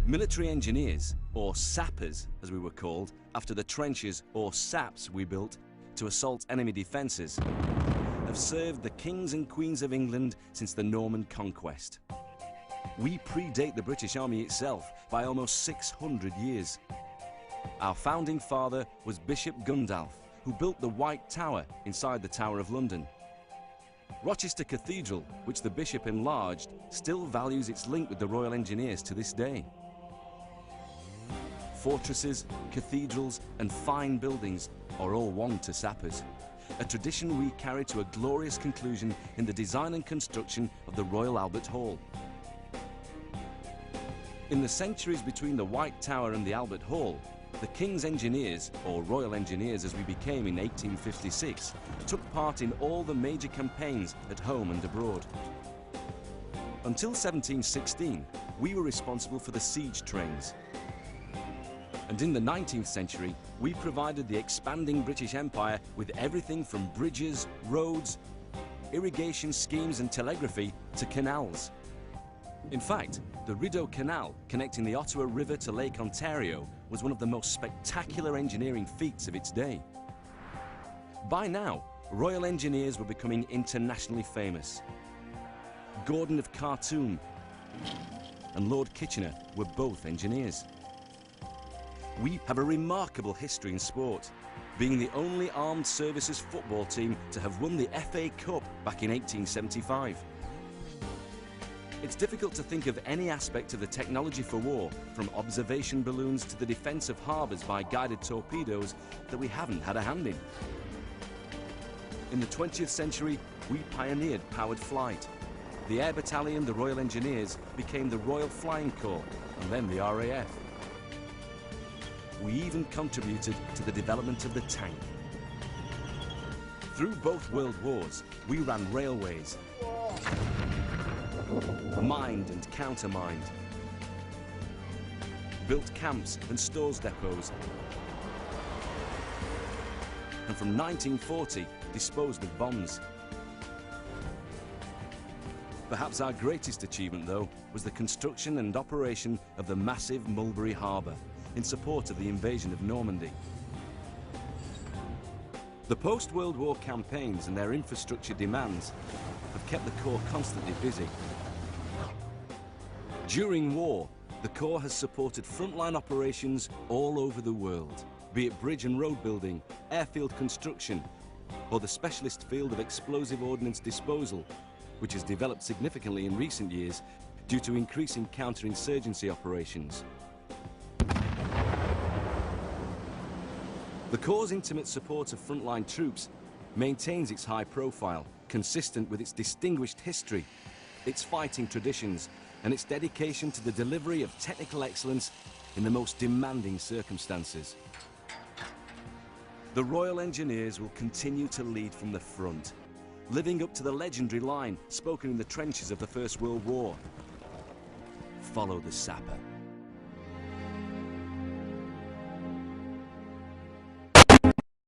Military engineers, or sappers as we were called, after the trenches or saps we built to assault enemy defences, have served the kings and queens of England since the Norman conquest. We predate the British Army itself by almost 600 years. Our founding father was Bishop Gundulph, who built the White Tower inside the Tower of London. Rochester Cathedral, which the bishop enlarged, still values its link with the Royal Engineers to this day. Fortresses, cathedrals and fine buildings are all one to sappers, a tradition we carry to a glorious conclusion in the design and construction of the Royal Albert Hall. In the centuries between the White Tower and the Albert Hall, the King's Engineers, or Royal Engineers as we became in 1856, took part in all the major campaigns at home and abroad. Until 1716, we were responsible for the siege trains. And in the 19th century, we provided the expanding British Empire with everything from bridges, roads, irrigation schemes and telegraphy to canals. In fact, the Rideau Canal, connecting the Ottawa River to Lake Ontario, was one of the most spectacular engineering feats of its day. By now, Royal Engineers were becoming internationally famous. Gordon of Khartoum and Lord Kitchener were both engineers. We have a remarkable history in sport, being the only armed services football team to have won the FA Cup back in 1875. It's difficult to think of any aspect of the technology for war, from observation balloons to the defense of harbours by guided torpedoes, that we haven't had a hand in. In the 20th century, we pioneered powered flight. The Air Battalion, the Royal Engineers, became the Royal Flying Corps, and then the RAF. We even contributed to the development of the tank. Through both world wars, we ran railways, mined and countermined, built camps and stores depots, and from 1940 disposed of bombs. Perhaps our greatest achievement, though, was the construction and operation of the massive Mulberry Harbour in support of the invasion of Normandy. The post-World War campaigns and their infrastructure demands have kept the Corps constantly busy. During war, the Corps has supported frontline operations all over the world, be it bridge and road building, airfield construction, or the specialist field of explosive ordnance disposal, which has developed significantly in recent years due to increasing counterinsurgency operations. The Corps' intimate support of frontline troops maintains its high profile, consistent with its distinguished history, its fighting traditions, and its dedication to the delivery of technical excellence in the most demanding circumstances. The Royal Engineers will continue to lead from the front, living up to the legendary line spoken in the trenches of the First World War: "Follow the sapper."